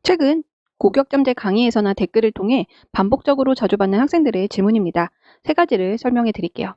최근 고교학점제 강의에서나 댓글을 통해 반복적으로 자주 받는 학생들의 질문입니다. 세 가지를 설명해 드릴게요.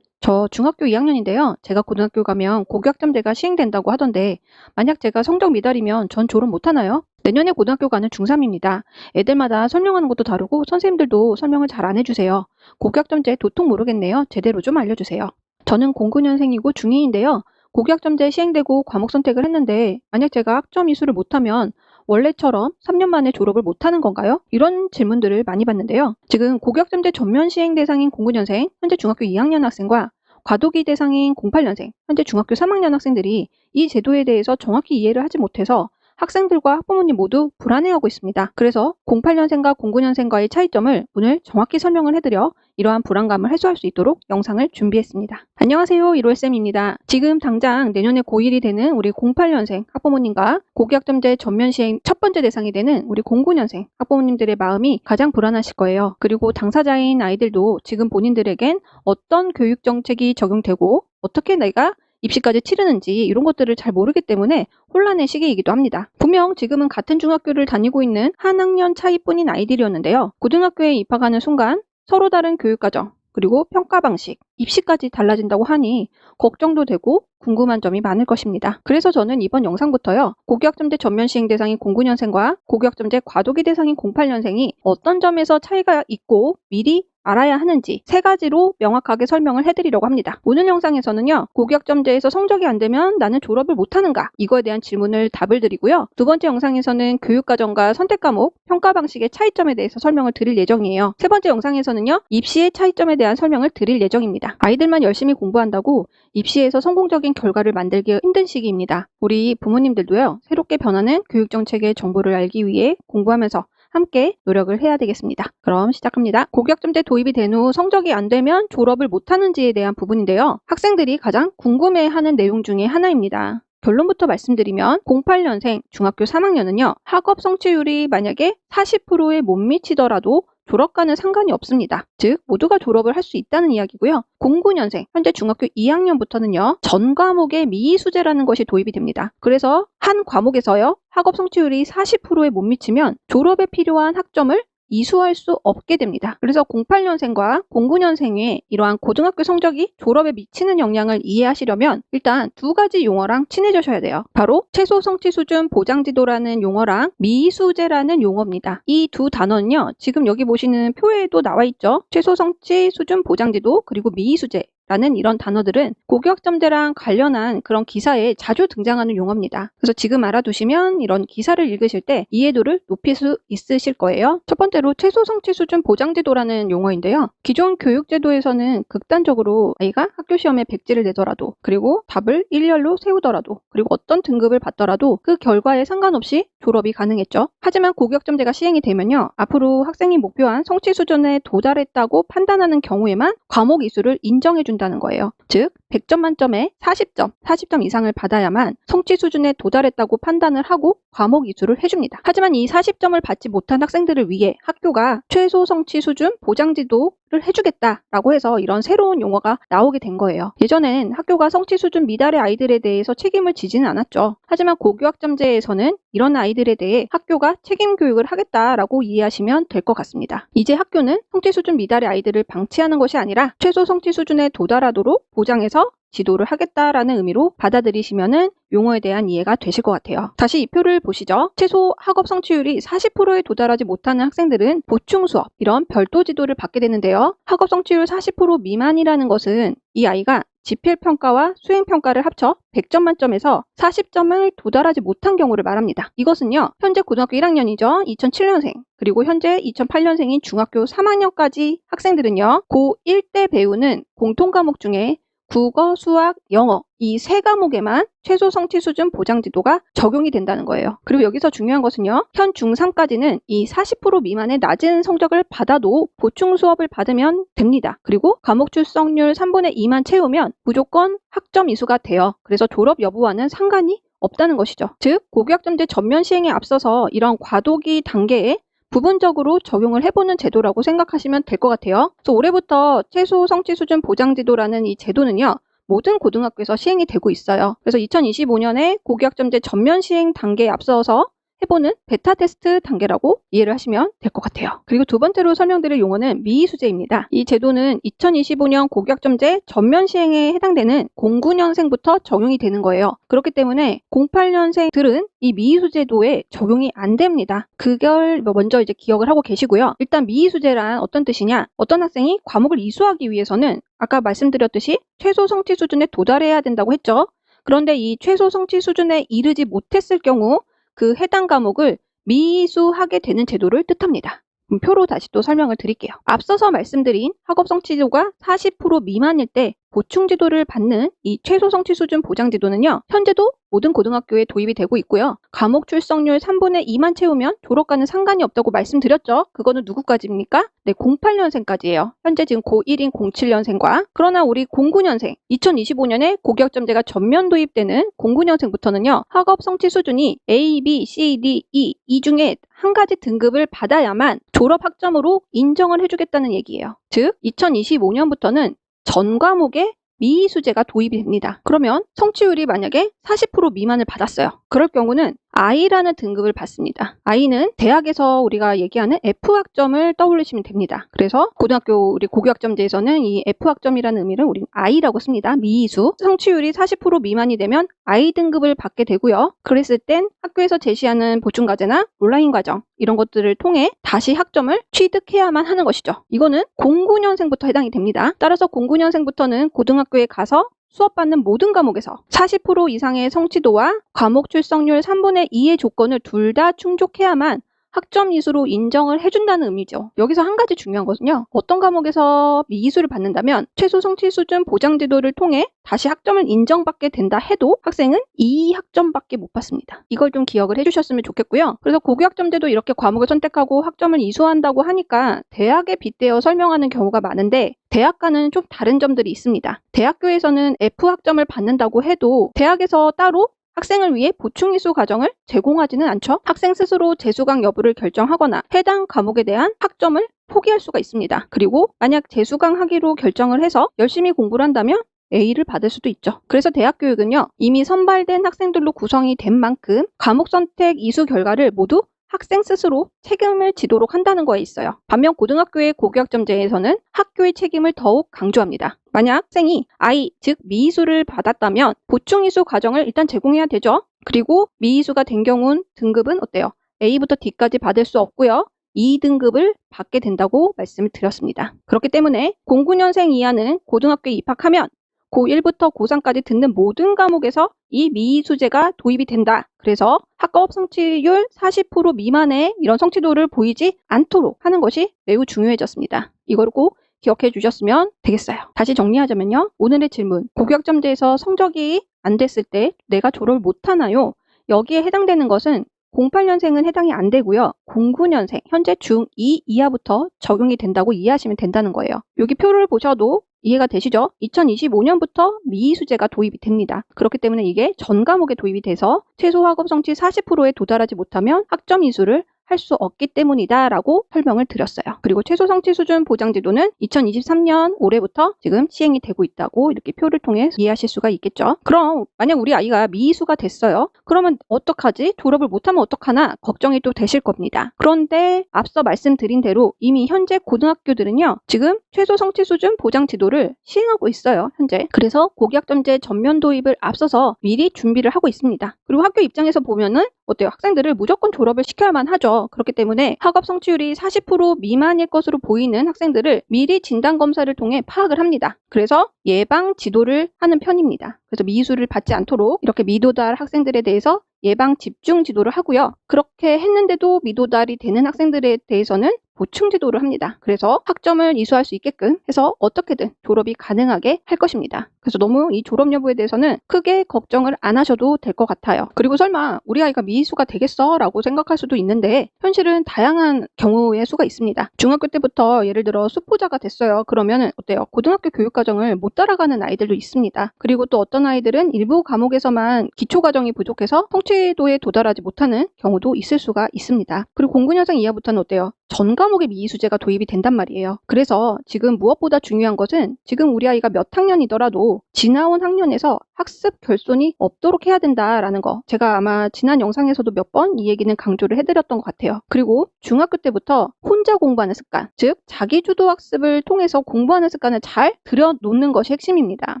저 중학교 2학년인데요. 제가 고등학교 가면 고교학점제가 시행된다고 하던데 만약 제가 성적 미달이면 전 졸업 못하나요? 내년에 고등학교 가는 중3입니다. 애들마다 설명하는 것도 다르고 선생님들도 설명을 잘 안 해주세요. 고교학점제 도통 모르겠네요. 제대로 좀 알려주세요. 저는 09년생이고 중2인데요. 고교학점제 시행되고 과목 선택을 했는데 만약 제가 학점 이수를 못하면 원래처럼 3년 만에 졸업을 못하는 건가요? 이런 질문들을 많이 받는데요. 지금 고교학점제 전면 시행 대상인 09년생, 현재 중학교 2학년 학생과 과도기 대상인 08년생, 현재 중학교 3학년 학생들이 이 제도에 대해서 정확히 이해를 하지 못해서 학생들과 학부모님 모두 불안해하고 있습니다. 그래서 08년생과 09년생과의 차이점을 오늘 정확히 설명을 해드려 이러한 불안감을 해소할 수 있도록 영상을 준비했습니다. 안녕하세요, 1호쌤입니다. 지금 당장 내년에 고1이 되는 우리 08년생 학부모님과 고교학점제 전면 시행 첫 번째 대상이 되는 우리 09년생 학부모님들의 마음이 가장 불안하실 거예요. 그리고 당사자인 아이들도 지금 본인들에겐 어떤 교육 정책이 적용되고 어떻게 내가 입시까지 치르는지 이런 것들을 잘 모르기 때문에 혼란의 시기이기도 합니다. 분명 지금은 같은 중학교를 다니고 있는 한 학년 차이뿐인 아이들이었는데요. 고등학교에 입학하는 순간 서로 다른 교육과정, 그리고 평가 방식, 입시까지 달라진다고 하니 걱정도 되고 궁금한 점이 많을 것입니다. 그래서 저는 이번 영상부터요. 고교학점제 전면 시행 대상인 09년생과 고교학점제 과도기 대상인 08년생이 어떤 점에서 차이가 있고 미리 알아야 하는지 세 가지로 명확하게 설명을 해드리려고 합니다. 오늘 영상에서는요. 고교학점제에서 성적이 안 되면 나는 졸업을 못하는가? 이거에 대한 질문을 답을 드리고요. 두 번째 영상에서는 교육과정과 선택과목, 평가 방식의 차이점에 대해서 설명을 드릴 예정이에요. 세 번째 영상에서는요. 입시의 차이점에 대한 설명을 드릴 예정입니다. 아이들만 열심히 공부한다고 입시에서 성공적인 결과를 만들기 힘든 시기입니다. 우리 부모님들도요. 새롭게 변하는 교육정책의 정보를 알기 위해 공부하면서 함께 노력을 해야 되겠습니다. 그럼 시작합니다. 고교학점제 도입이 된 후 성적이 안 되면 졸업을 못하는지에 대한 부분인데요. 학생들이 가장 궁금해하는 내용 중에 하나입니다. 결론부터 말씀드리면 08년생 중학교 3학년은요. 학업 성취율이 만약에 40%에 못 미치더라도 졸업과는 상관이 없습니다. 즉 모두가 졸업을 할 수 있다는 이야기고요. 09년생 현재 중학교 2학년부터는요. 전 과목의 미수제라는 것이 도입이 됩니다. 그래서 한 과목에서요. 학업 성취율이 40%에 못 미치면 졸업에 필요한 학점을 이수할 수 없게 됩니다. 그래서 08년생과 09년생의 이러한 고등학교 성적이 졸업에 미치는 영향을 이해하시려면 일단 두 가지 용어랑 친해지셔야 돼요. 바로 최소 성취 수준 보장지도라는 용어랑 미수제라는 용어입니다. 이 두 단어는요. 지금 여기 보시는 표에도 나와 있죠. 최소 성취 수준 보장지도 그리고 미수제 라는 이런 단어들은 고교학점제랑 관련한 그런 기사에 자주 등장하는 용어입니다. 그래서 지금 알아두시면 이런 기사를 읽으실 때 이해도를 높일 수 있으실 거예요. 첫 번째로 최소 성취 수준 보장제도라는 용어인데요. 기존 교육제도에서는 극단적으로 아이가 학교 시험에 100지를 내더라도 그리고 답을 일렬로 세우더라도 그리고 어떤 등급을 받더라도 그 결과에 상관없이 졸업이 가능했죠. 하지만 고교학점제가 시행이 되면요. 앞으로 학생이 목표한 성취 수준에 도달했다고 판단하는 경우에만 과목 이수를 인정해준다는 거예요. 즉 100점 만점에 40점 이상을 받아야만 성취 수준에 도달했다고 판단을 하고 과목 이수를 해줍니다. 하지만 이 40점을 받지 못한 학생들을 위해 학교가 최소 성취 수준 보장지도를 해주겠다라고 해서 이런 새로운 용어가 나오게 된 거예요. 예전엔 학교가 성취 수준 미달의 아이들에 대해서 책임을 지지는 않았죠. 하지만 고교학점제에서는 이런 아이들에 대해 학교가 책임 교육을 하겠다라고 이해하시면 될 것 같습니다. 이제 학교는 성취 수준 미달의 아이들을 방치하는 것이 아니라 최소 성취 수준에 도달하도록 보장해서 지도를 하겠다라는 의미로 받아들이시면은 용어에 대한 이해가 되실 것 같아요. 다시 이 표를 보시죠. 최소 학업 성취율이 40%에 도달하지 못하는 학생들은 보충 수업, 이런 별도 지도를 받게 되는데요. 학업 성취율 40% 미만이라는 것은 이 아이가 지필평가와 수행평가를 합쳐 100점 만점에서 40점을 도달하지 못한 경우를 말합니다. 이것은요. 현재 고등학교 1학년이죠. 2007년생 그리고 현재 2008년생인 중학교 3학년까지 학생들은요. 고1 때 배우는 공통과목 중에 국어, 수학, 영어 이 세 과목에만 최소 성취 수준 보장지도가 적용이 된다는 거예요. 그리고 여기서 중요한 것은요. 현 중3까지는 이 40% 미만의 낮은 성적을 받아도 보충 수업을 받으면 됩니다. 그리고 과목 출석률 3분의 2만 채우면 무조건 학점 이수가 돼요. 그래서 졸업 여부와는 상관이 없다는 것이죠. 즉 고교학점제 전면 시행에 앞서서 이런 과도기 단계에 부분적으로 적용을 해보는 제도라고 생각하시면 될 것 같아요. 그래서 올해부터 최소 성취 수준 보장지도라는 이 제도는요. 모든 고등학교에서 시행이 되고 있어요. 그래서 2025년에 고교학점제 전면 시행 단계에 앞서서 해보는 베타 테스트 단계라고 이해를 하시면 될 것 같아요. 그리고 두 번째로 설명드릴 용어는 미수제입니다. 이 제도는 2025년 고교학점제 전면 시행에 해당되는 09년생부터 적용이 되는 거예요. 그렇기 때문에 08년생들은 이 미수제도에 적용이 안 됩니다. 그걸 먼저 이제 기억을 하고 계시고요. 일단 미수제란 어떤 뜻이냐? 어떤 학생이 과목을 이수하기 위해서는 아까 말씀드렸듯이 최소 성취 수준에 도달해야 된다고 했죠. 그런데 이 최소 성취 수준에 이르지 못했을 경우 그 해당 과목을 미수하게 되는 제도를 뜻합니다. 표로 다시 또 설명을 드릴게요. 앞서서 말씀드린 학업 성취도가 40% 미만일 때 보충 지도를 받는 이 최소 성취 수준 보장 지도는요, 현재도 모든 고등학교에 도입이 되고 있고요. 과목 출석률 3분의 2만 채우면 졸업과는 상관이 없다고 말씀드렸죠. 그거는 누구까지입니까? 네, 08년생까지예요. 현재 지금 고1인 07년생과 그러나 우리 09년생, 2025년에 고교학점제가 전면 도입되는 09년생부터는요. 학업 성취 수준이 A, B, C, D, E 이 중에 한 가지 등급을 받아야만 졸업 학점으로 인정을 해주겠다는 얘기예요. 즉, 2025년부터는 전 과목에 미수제가 도입이 됩니다. 그러면 성취율이 만약에 40% 미만을 받았어요. 그럴 경우는 I라는 등급을 받습니다. I는 대학에서 우리가 얘기하는 F학점을 떠올리시면 됩니다. 그래서 고등학교 우리 고교학점제에서는 이 F학점이라는 의미를 우리는 I라고 씁니다. 미수. 성취율이 40% 미만이 되면 I 등급을 받게 되고요. 그랬을 땐 학교에서 제시하는 보충과제나 온라인 과정 이런 것들을 통해 다시 학점을 취득해야만 하는 것이죠. 이거는 09년생부터 해당이 됩니다. 따라서 09년생부터는 고등학교에 가서 수업받는 모든 과목에서 40% 이상의 성취도와 과목 출석률 3분의 2의 조건을 둘 다 충족해야만 학점 이수로 인정을 해준다는 의미죠. 여기서 한 가지 중요한 것은요. 어떤 과목에서 미이수를 받는다면 최소 성취 수준 보장 제도를 통해 다시 학점을 인정받게 된다 해도 학생은 2학점밖에 못 받습니다. 이걸 좀 기억을 해주셨으면 좋겠고요. 그래서 고교학점제도 이렇게 과목을 선택하고 학점을 이수한다고 하니까 대학에 빗대어 설명하는 경우가 많은데 대학과는 좀 다른 점들이 있습니다. 대학교에서는 F학점을 받는다고 해도 대학에서 따로 학생을 위해 보충 이수 과정을 제공하지는 않죠. 학생 스스로 재수강 여부를 결정하거나 해당 과목에 대한 학점을 포기할 수가 있습니다. 그리고 만약 재수강하기로 결정을 해서 열심히 공부를 한다면 A를 받을 수도 있죠. 그래서 대학 교육은요, 이미 선발된 학생들로 구성이 된 만큼 과목 선택 이수 결과를 모두 학생 스스로 책임을 지도록 한다는 거에 있어요. 반면 고등학교의 고교학점제에서는 학교의 책임을 더욱 강조합니다. 만약 학생이 I, 즉 미이수를 받았다면 보충 이수 과정을 일단 제공해야 되죠. 그리고 미이수가 된 경우는 등급은 어때요? A부터 D까지 받을 수 없고요. 2등급을 받게 된다고 말씀을 드렸습니다. 그렇기 때문에 09년생 이하는 고등학교에 입학하면 고1부터 고3까지 듣는 모든 과목에서 이 미수제가 도입이 된다. 그래서 학업 성취율 40% 미만의 이런 성취도를 보이지 않도록 하는 것이 매우 중요해졌습니다. 이걸 꼭 기억해 주셨으면 되겠어요. 다시 정리하자면요. 오늘의 질문, 고교학점제에서 성적이 안 됐을 때 내가 졸업을 못하나요? 여기에 해당되는 것은 08년생은 해당이 안 되고요. 09년생, 현재 중2 이하부터 적용이 된다고 이해하시면 된다는 거예요. 여기 표를 보셔도 이해가 되시죠? 2025년부터 미수제가 도입이 됩니다. 그렇기 때문에 이게 전 과목에 도입이 돼서 최소 학업 성취 40%에 도달하지 못하면 학점 이수를 할 수 없기 때문이다 라고 설명을 드렸어요. 그리고 최소 성취 수준 보장 제도는 2023년 올해부터 지금 시행이 되고 있다고 이렇게 표를 통해 이해하실 수가 있겠죠. 그럼 만약 우리 아이가 미이수가 됐어요. 그러면 어떡하지? 졸업을 못하면 어떡하나 걱정이 또 되실 겁니다. 그런데 앞서 말씀드린 대로 이미 현재 고등학교들은요. 지금 최소 성취 수준 보장 제도를 시행하고 있어요. 현재. 그래서 고교학점제 전면 도입을 앞서서 미리 준비를 하고 있습니다. 그리고 학교 입장에서 보면은 어때요? 학생들을 무조건 졸업을 시켜야만 하죠. 그렇기 때문에 학업 성취율이 40% 미만일 것으로 보이는 학생들을 미리 진단검사를 통해 파악을 합니다. 그래서 예방 지도를 하는 편입니다. 그래서 미수를 받지 않도록 이렇게 미도달 학생들에 대해서 예방 집중 지도를 하고요. 그렇게 했는데도 미도달이 되는 학생들에 대해서는 보충 지도를 합니다. 그래서 학점을 이수할 수 있게끔 해서 어떻게든 졸업이 가능하게 할 것입니다. 그래서 너무 이 졸업 여부에 대해서는 크게 걱정을 안 하셔도 될 것 같아요. 그리고 설마 우리 아이가 미이수가 되겠어? 라고 생각할 수도 있는데 현실은 다양한 경우의 수가 있습니다. 중학교 때부터 예를 들어 수포자가 됐어요. 그러면 어때요? 고등학교 교육과정을 못 따라가는 아이들도 있습니다. 그리고 또 어떤 아이들은 일부 과목에서만 기초과정이 부족해서 성취도에 도달하지 못하는 경우도 있을 수가 있습니다. 그리고 09년생 이하부터는 어때요? 전 과목의 미의 수제가 도입이 된단 말이에요. 그래서 지금 무엇보다 중요한 것은 지금 우리 아이가 몇 학년이더라도 지나온 학년에서 학습 결손이 없도록 해야 된다라는 거. 제가 아마 지난 영상에서도 몇 번 이 얘기는 강조를 해드렸던 것 같아요. 그리고 중학교 때부터 혼자 공부하는 습관, 즉 자기주도 학습을 통해서 공부하는 습관을 잘 들여놓는 것이 핵심입니다.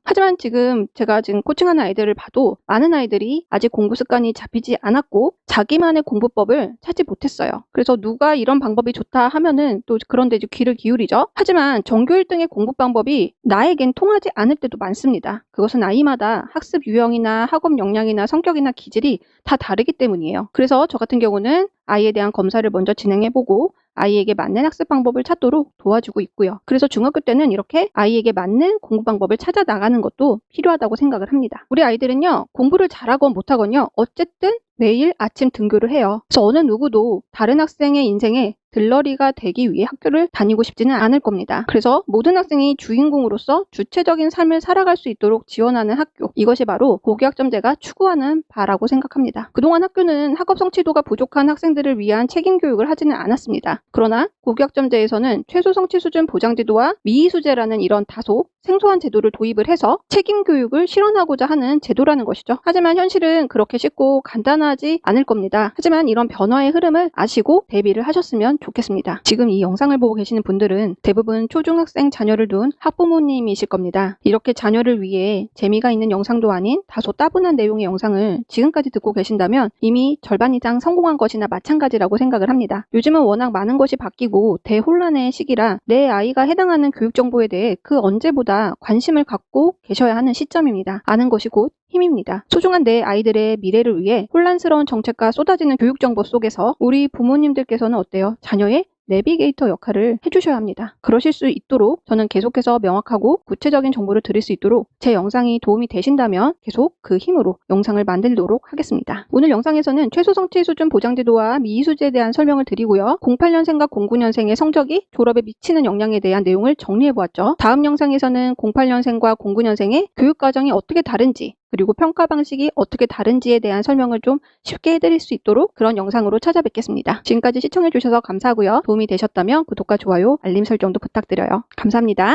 하지만 지금 제가 코칭하는 아이들을 봐도 많은 아이들이 아직 공부 습관이 잡히지 않았고 자기만의 공부법을 찾지 못했어요. 그래서 누가 이런 방법이 좋다 하면은 또 그런데 이제 귀를 기울이죠. 하지만 전교 1등의 공부 방법이 나에겐 통하지 않을 때도 많습니다. 그것은 아이마다 학습 유형이나 학업 역량이나 성격이나 기질이 다 다르기 때문이에요. 그래서 저 같은 경우는 아이에 대한 검사를 먼저 진행해보고 아이에게 맞는 학습 방법을 찾도록 도와주고 있고요. 그래서 중학교 때는 이렇게 아이에게 맞는 공부 방법을 찾아 나가는 것도 필요하다고 생각을 합니다. 우리 아이들은요, 공부를 잘하건 못하건요, 어쨌든 매일 아침 등교를 해요. 그래서 어느 누구도 다른 학생의 인생에 들러리가 되기 위해 학교를 다니고 싶지는 않을 겁니다. 그래서 모든 학생이 주인공으로서 주체적인 삶을 살아갈 수 있도록 지원하는 학교. 이것이 바로 고교학점제가 추구하는 바라고 생각합니다. 그동안 학교는 학업 성취도가 부족한 학생들을 위한 책임 교육을 하지는 않았습니다. 그러나 고교학점제에서는 최소 성취 수준 보장제도와 미의수제라는 이런 다소 생소한 제도를 도입을 해서 책임 교육을 실현하고자 하는 제도라는 것이죠. 하지만 현실은 그렇게 쉽고 간단하지 않을 겁니다. 하지만 이런 변화의 흐름을 아시고 대비를 하셨으면 좋겠습니다. 지금 이 영상을 보고 계시는 분들은 대부분 초중학생 자녀를 둔 학부모님이실 겁니다. 이렇게 자녀를 위해 재미가 있는 영상도 아닌 다소 따분한 내용의 영상을 지금까지 듣고 계신다면 이미 절반 이상 성공한 것이나 마찬가지라고 생각을 합니다. 요즘은 워낙 많은 것이 바뀌고 대혼란의 시기라 내 아이가 해당하는 교육 정보에 대해 그 언제보다 관심을 갖고 계셔야 하는 시점입니다. 아는 것이 곧 힘입니다. 소중한 내 아이들의 미래를 위해 혼란스러운 정책과 쏟아지는 교육 정보 속에서 우리 부모님들께서는 어때요? 자녀의 내비게이터 역할을 해주셔야 합니다. 그러실 수 있도록 저는 계속해서 명확하고 구체적인 정보를 드릴 수 있도록 제 영상이 도움이 되신다면 계속 그 힘으로 영상을 만들도록 하겠습니다. 오늘 영상에서는 최소 성취 수준 보장제도와 미의수제에 대한 설명을 드리고요. 08년생과 09년생의 성적이 졸업에 미치는 영향에 대한 내용을 정리해보았죠. 다음 영상에서는 08년생과 09년생의 교육과정이 어떻게 다른지 그리고 평가 방식이 어떻게 다른지에 대한 설명을 좀 쉽게 해드릴 수 있도록 그런 영상으로 찾아뵙겠습니다. 지금까지 시청해주셔서 감사하고요. 도움이 되셨다면 구독과 좋아요, 알림 설정도 부탁드려요. 감사합니다.